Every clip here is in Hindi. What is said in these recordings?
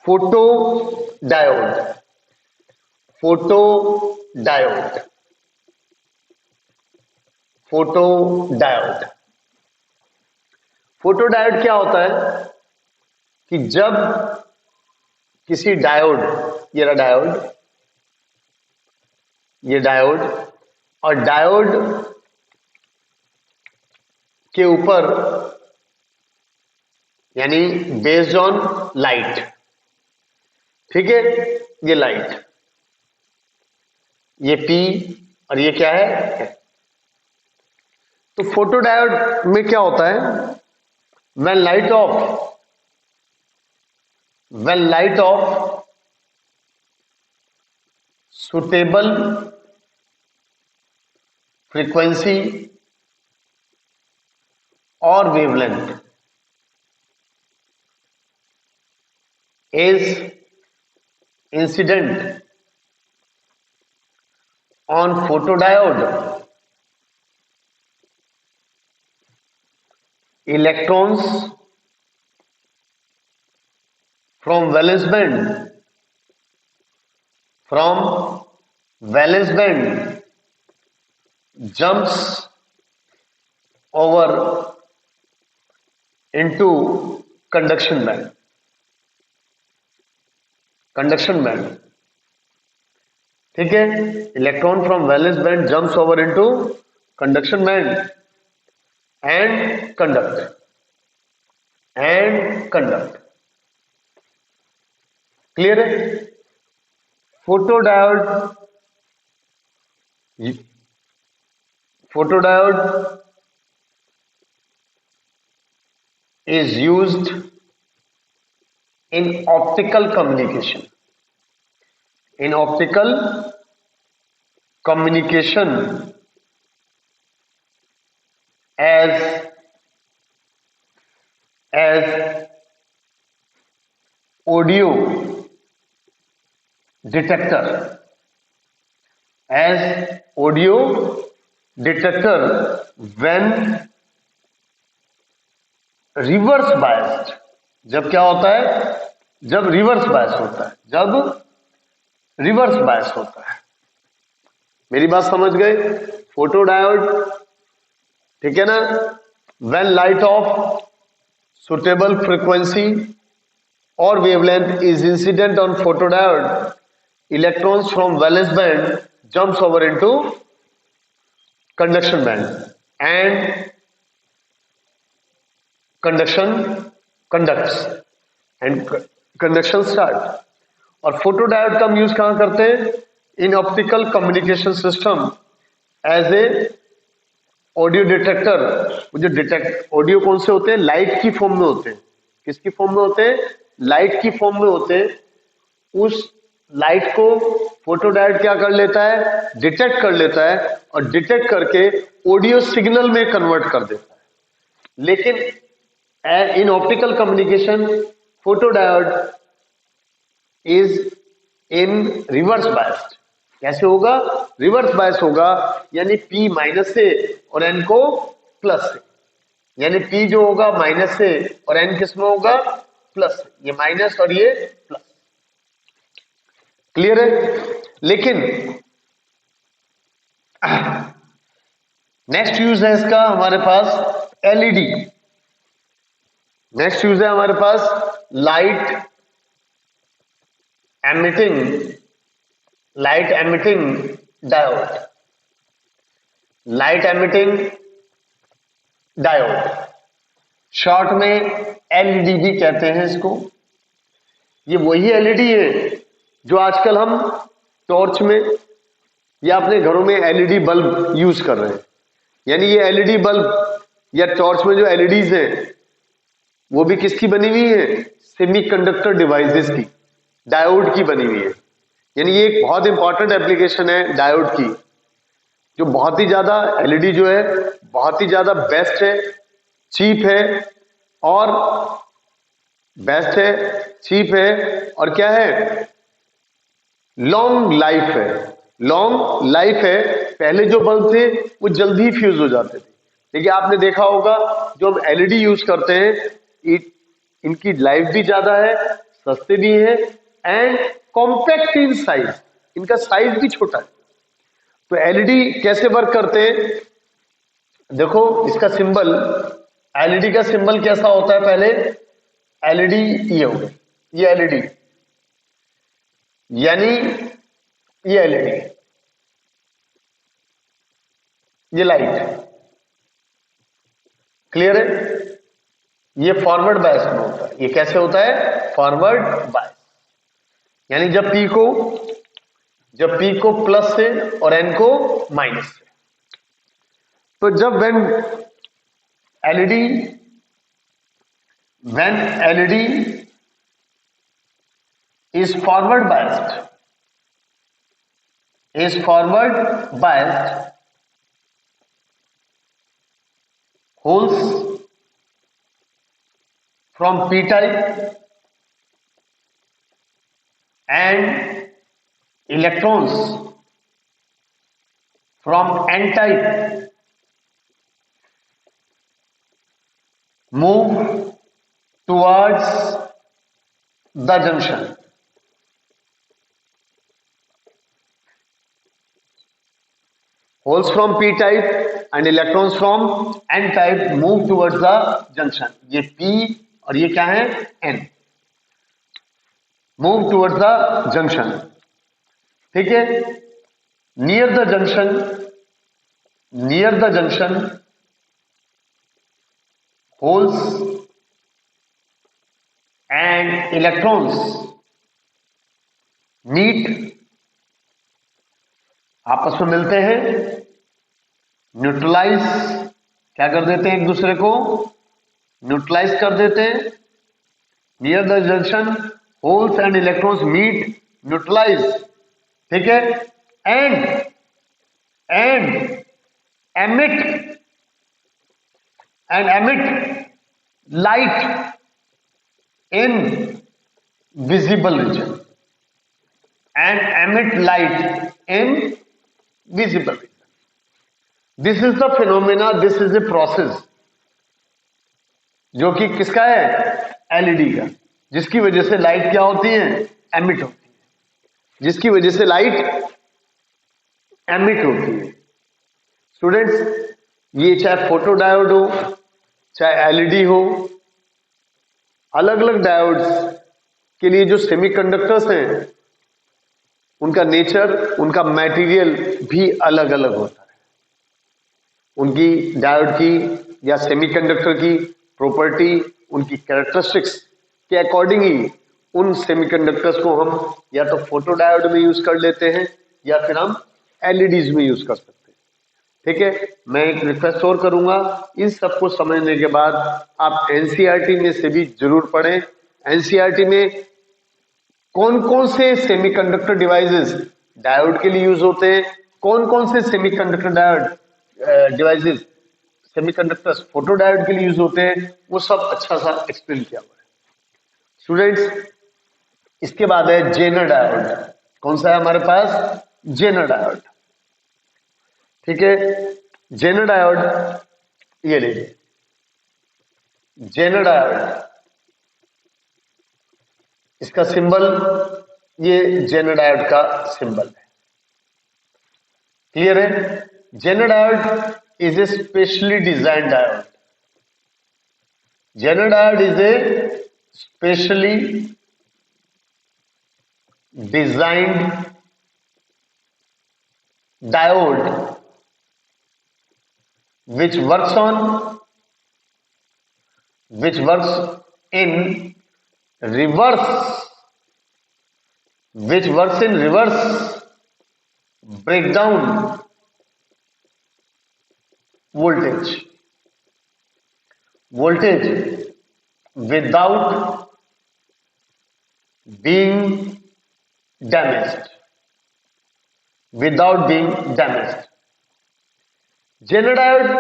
Photo diode, photo diode, photo diode. Photo diode क्या होता है कि जब किसी डायोड, ये रहा डायोड, ये डायोड, और डायोड के ऊपर यानी बेस्ड ऑन लाइट, ठीक है, ये लाइट, ये P और ये क्या है। तो फोटो डायोड में क्या होता है, when light of suitable frequency or wavelength is incident on photodiode, electrons from valence band jumps over into conduction band, ठीक है। Electron from valence band jumps over into conduction band and conduct. Clear है। Photodiode is used in optical communication, as audio detector, when reverse biased, जब क्या होता है, जब रिवर्स बायस होता है, मेरी बात समझ गए। फोटोडायोड, ठीक है ना, when light of suitable frequency और wavelength is incident on photodiode, electrons from valence band jumps over into conduction band and conduction start. और फोटोडायोड का हम यूज कहां करते हैं, in optical communication system as a audio detector. जो ऑडियो कौन से होते हैं, लाइट की फॉर्म में होते हैं। किसकी फॉर्म में होते हैं, लाइट की फॉर्म में होते हैं। उस लाइट को फोटोडायोड क्या कर लेता है, डिटेक्ट कर लेता है, और डिटेक्ट करके ऑडियो सिग्नल में कन्वर्ट कर देता है। लेकिन in optical communication photodiode is in reverse biased। कैसे होगा, रिवर्स बायस होगा, यानी P माइनस से और N को प्लस से, यानी P जो होगा माइनस से और N किस में होगा, प्लस से। ये माइनस और ये प्लस। क्लियर है। लेकिन नेक्स्ट यूज है इसका हमारे पास एलईडी। नेक्स्ट यूज है हमारे पास लाइट एमिटिंग डायोड। शॉर्ट में एलईडी भी कहते हैं इसको। ये वही एलईडी है जो आजकल हम टॉर्च में या अपने घरों में एलईडी बल्ब यूज कर रहे हैं। यानी ये एलईडी बल्ब या टॉर्च में जो एलईडीज है वो भी किसकी बनी हुई है, सेमीकंडक्टर डिवाइसेस की, डायोड की बनी हुई है। यानी ये एक बहुत इंपॉर्टेंट एप्लीकेशन है डायोड की, जो बहुत ही ज्यादा एलईडी जो है बहुत ही ज्यादा बेस्ट है, चीप है और क्या है, लॉन्ग लाइफ है। पहले जो बल्ब थे वो जल्दी फ्यूज हो जाते थे, लेकिन आपने देखा होगा जो हम एलईडी यूज करते हैं इनकी लाइफ भी ज्यादा है, सस्ते भी हैं एंड कॉम्पैक्ट इन साइज, इनका साइज भी छोटा है। तो एलईडी कैसे वर्क करते हैं, देखो इसका सिंबल, एलईडी का सिंबल कैसा होता है, पहले एलईडी ये हो गई, ये एलईडी यानी ये एलईडी, ये लाइट, क्लियर है। ये फॉरवर्ड बायस में होता है, ये कैसे होता है, फॉरवर्ड बायस, यानी जब पी को प्लस से और एन को माइनस से। तो जब when LED is forward biased, holes from p type and electrons from n type move towards the junction. Holes from p type and electrons from n type move towards the junction. ये p और ये क्या है, n, move towards the junction, ठीक है। near the junction holes and electrons meet, आपस में मिलते हैं, न्यूट्रलाइज, क्या कर देते हैं, एक दूसरे को न्यूट्रलाइज कर देते हैं। Near the junction holes and electrons meet, neutralise, ठीक है, and emit light in visible region, and emit light in visible region. This is the phenomena, this is a process जो कि किसका है, एलईडी का, जिसकी वजह से लाइट क्या होती है, एमिट होती है, जिसकी वजह से लाइट एमिट होती है। स्टूडेंट्स, ये चाहे फोटो डायोड हो चाहे एलईडी हो, अलग अलग डायोड्स के लिए जो सेमीकंडक्टर्स हैं उनका नेचर, उनका मटेरियल भी अलग अलग होता है। उनकी डायोड की या सेमीकंडक्टर की प्रॉपर्टी, उनकी कैरेक्टरिस्टिक्स के अकॉर्डिंग ही उन सेमीकंडक्टर्स को हम या तो फोटो डायोड में यूज कर लेते हैं या फिर हम एलईडीज में यूज कर सकते हैं, ठीक है। मैं एक रिक्वेस्ट और करूंगा, इन सबको समझने के बाद आप एनसीईआरटी में से भी जरूर पढ़ें। एनसीईआरटी में कौन कौन से सेमीकंडक्टर डिवाइसेस डायोड के लिए यूज होते हैं, कौन कौन से semiconductor diode devices semiconductors photo diode के लिए यूज होते हैं, वो सब अच्छा सा एक्सप्लेन किया हुआ है। स्टूडेंट्स, इसके बाद है जेनर डायोड। कौन सा है हमारे पास, जेनर डायोड, ठीक है। जेनर डायोड, ये लीजिए जेनर डायोड, इसका सिंबल, ये जेनर डायोड का सिंबल है, क्लियर है। Zener diode is a specially designed diode, Zener diode is a specially designed diode which works in reverse breakdown voltage without being damaged, Zener diode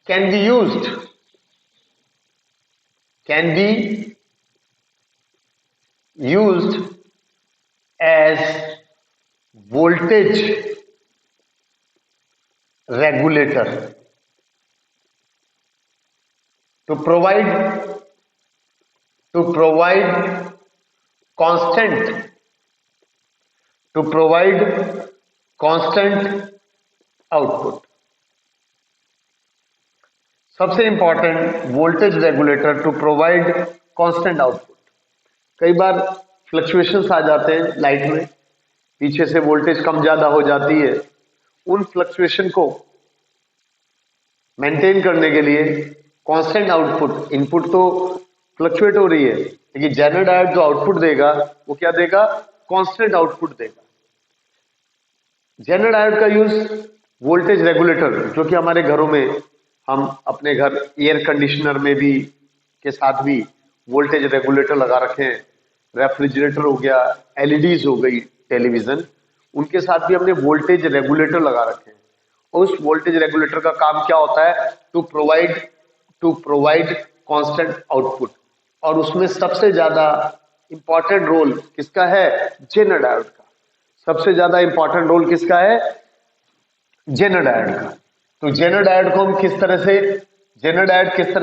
can be used as voltage regulator to provide constant output. सबसे important voltage regulator to provide constant output. कई बार फ्लक्चुएशंस आ जाते हैं लाइट में, पीछे से वोल्टेज कम ज्यादा हो जाती है। उन फ्लक्चुएशन को मेंटेन करने के लिए कांस्टेंट आउटपुट, इनपुट तो फ्लक्चुएट हो रही है लेकिन जेनर डायोड जो आउटपुट देगा वो क्या देगा? कांस्टेंट आउटपुट देगा। जेनर डायोड का यूज वोल्टेज रेगुलेटर, जो कि हमारे घरों में हम अपने घर एयर कंडीशनर में भी के साथ भी वोल्टेज रेगुलेटर लगा रखे हैं। रेफ्रिजरेटर हो गया, एलईडीज हो गई, टेलीविजन, उनके साथ भी हमने वोल्टेज रेगुलेटर लगा रखे हैं। और उस वोल्टेज रेगुलेटर का काम क्या होता है? To provide constant output. और उसमें सबसे ज्यादा इंपॉर्टेंट रोल किसका है? जेनर डायोड का। सबसे ज्यादा इंपॉर्टेंट रोल किसका है? जेनर डायोड का। तो जेनर डायोड को हम किस तरह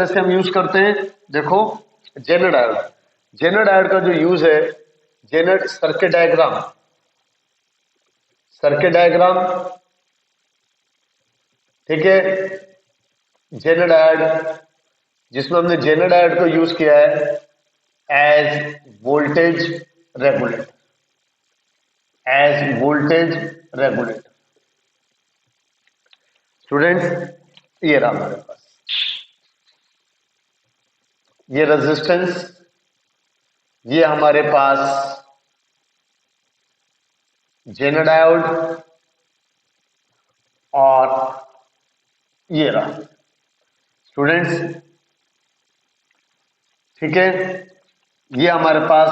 से हम यूज करते हैं? देखो, जेनर डायोड का जो यूज है, जेनर सर्किट डायग्राम, ठीक है। जेनर डायोड, जिसमें हमने जेनर डायोड को यूज किया है एज वोल्टेज रेगुलेटर, स्टूडेंट्स, ये रहा हमारे पास, ये रेजिस्टेंस, ये हमारे पास जेनर डायोड, और ये रहा स्टूडेंट्स, ठीक है। ये हमारे पास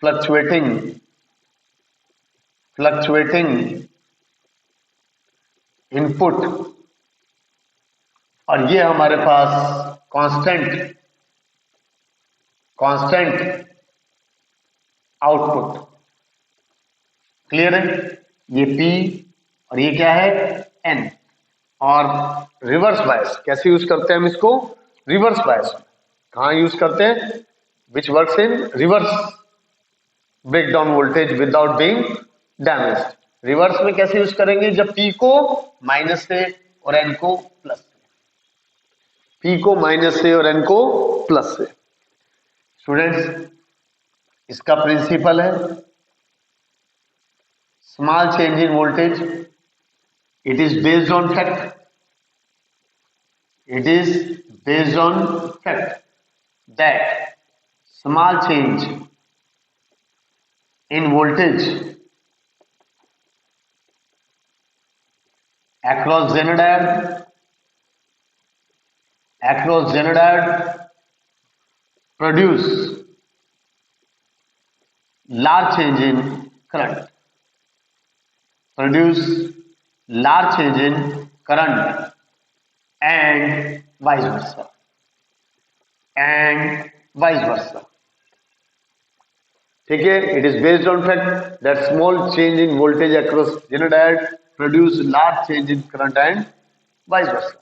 फ्लक्चुएटिंग इनपुट, और ये हमारे पास कांस्टेंट आउटपुट। क्लियर है? ये P और ये क्या है? N। और रिवर्स बायस कैसे यूज करते हैं हम इसको? रिवर्स बायस कहां यूज करते हैं? Which works in reverse, break down voltage without being damaged. Reverse में कैसे यूज करेंगे? जब P को माइनस से और N को प्लस से, P को माइनस से और N को प्लस से। स्टूडेंट्स, इसका प्रिंसिपल है small change in voltage, it is based on fact that small change in voltage across Zener diode produce large change in current, and vice versa, ठीक है। It is based on fact that small change in voltage across Zener diode produce large change in current and vice versa।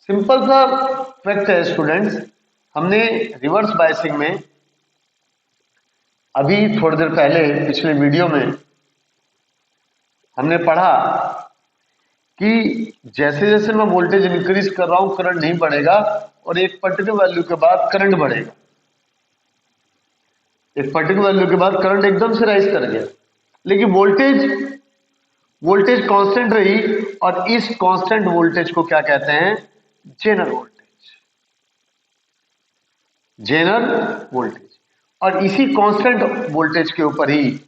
Simple सा फैक्ट है स्टूडेंट्स। हमने रिवर्स बायसिंग में अभी थोड़ी देर पहले पिछले वीडियो में हमने पढ़ा कि जैसे जैसे मैं वोल्टेज इंक्रीज कर रहा हूं करंट नहीं बढ़ेगा, और एक पर्टिकुलर वैल्यू के बाद करंट बढ़ेगा, एक पर्टिकुलर वैल्यू के बाद करंट एकदम से राइज कर गया, लेकिन वोल्टेज कांस्टेंट रही। और इस कांस्टेंट वोल्टेज को क्या कहते हैं? Zener voltage. और इसी कांस्टेंट वोल्टेज के ऊपर ही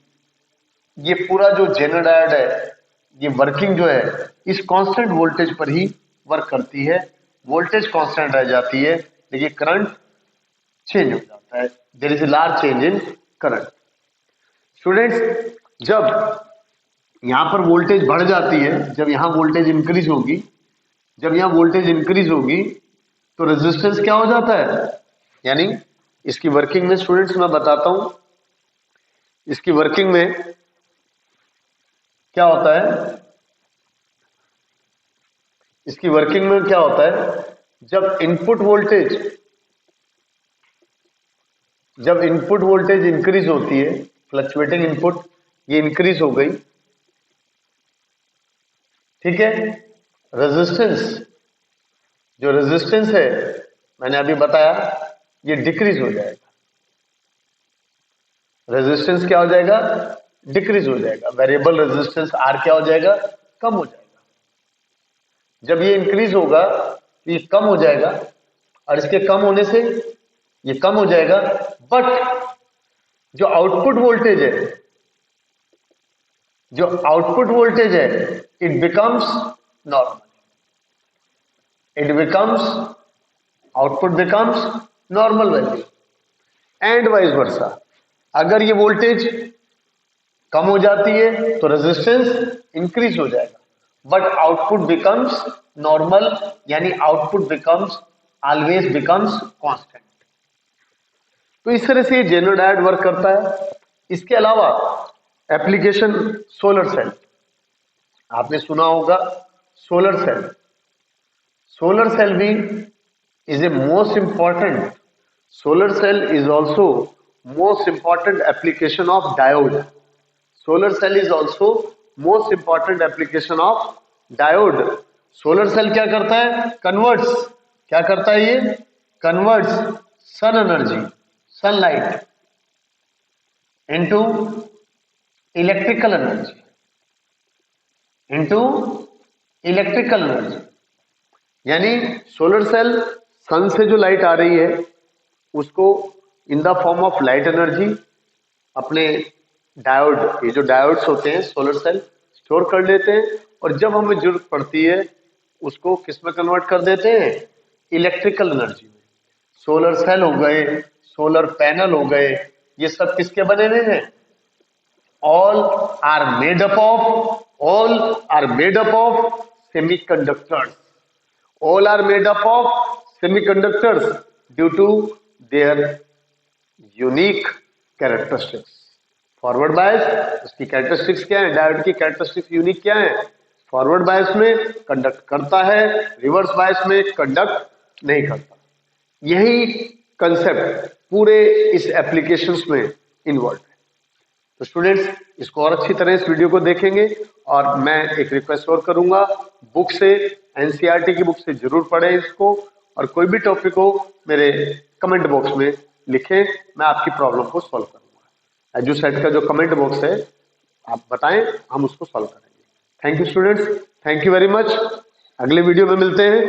ये पूरा जो जेनर डायोड है, ये वर्किंग जो है इस कांस्टेंट वोल्टेज पर ही वर्क करती है। वोल्टेज कांस्टेंट रह जाती है लेकिन करंट चेंज हो जाता है। There is a large change in current. Students, जब यहां पर वोल्टेज बढ़ जाती है, जब यहां वोल्टेज इंक्रीज होगी, तो रेजिस्टेंस क्या हो जाता है? यानी इसकी वर्किंग में स्टूडेंट्स मैं बताता हूं, इसकी वर्किंग में क्या होता है? इसकी वर्किंग में क्या होता है? जब इनपुट वोल्टेज जब इनपुट वोल्टेज इंक्रीज होती है, फ्लक्चुएटिंग इनपुट ये इंक्रीज हो गई, ठीक है, रेजिस्टेंस, जो रेजिस्टेंस है मैंने अभी बताया ये डिक्रीज हो जाएगा। रेजिस्टेंस क्या हो जाएगा? डिक्रीज हो जाएगा। वेरिएबल रेजिस्टेंस आर क्या हो जाएगा? कम हो जाएगा। जब ये इंक्रीज होगा तो ये कम हो जाएगा, और इसके कम होने से ये कम हो जाएगा, बट जो आउटपुट वोल्टेज है, जो आउटपुट वोल्टेज है, it becomes normal, it becomes, output becomes normal value, and vice versa. अगर ये वोल्टेज कम हो जाती है तो रेजिस्टेंस इंक्रीज हो जाएगा, बट आउटपुट बिकम्स नॉर्मल, यानी output becomes always becomes constant. तो इस तरह से ये जेनो डायोड वर्क करता है। इसके अलावा एप्लीकेशन सोलर सेल, आपने सुना होगा सोलर सेल। सोलर सेल भी is a most important, solar cell is also most important application of diode. Solar cell is also most important application of diode. Solar cell क्या करता है? कन्वर्ट्स, क्या करता है ये? Converts sun energy, sunlight into electrical energy, into electrical energy. यानी सोलर सेल सन से जो लाइट आ रही है उसको in the form of light energy अपने डायोड, ये जो डायोड्स होते हैं सोलर सेल स्टोर कर लेते हैं, और जब हमें जरूरत पड़ती है उसको किस में कन्वर्ट कर देते हैं? इलेक्ट्रिकल एनर्जी में। सोलर सेल हो गए, सोलर पैनल हो गए, ये सब किसके बने हुए हैं? all are made up of semiconductors. All are made up of semiconductors due to their unique characteristics. Forward bias, उसकी कैरेक्टरिस्टिक्स क्या है? डायोड की कैरेक्टरिस्टिक्स यूनिक क्या है? फॉरवर्ड बायस में कंडक्ट करता है, रिवर्स बायस में कंडक्ट नहीं करता। यही कंसेप्ट पूरे इस एप्लीकेशंस में इन्वॉल्व है। तो स्टूडेंट्स इसको और अच्छी तरह इस वीडियो को देखेंगे, और मैं एक रिक्वेस्ट और करूंगा, बुक से, एनसीईआरटी की बुक से जरूर पढ़ें इसको, और कोई भी टॉपिक हो मेरे कमेंट बॉक्स में लिखें, मैं आपकी प्रॉब्लम को सॉल्व करूंगा। एजुसेट का जो कमेंट बॉक्स है आप बताएं, हम उसको सॉल्व करेंगे। Thank you students, thank you very much. अगले वीडियो में मिलते हैं।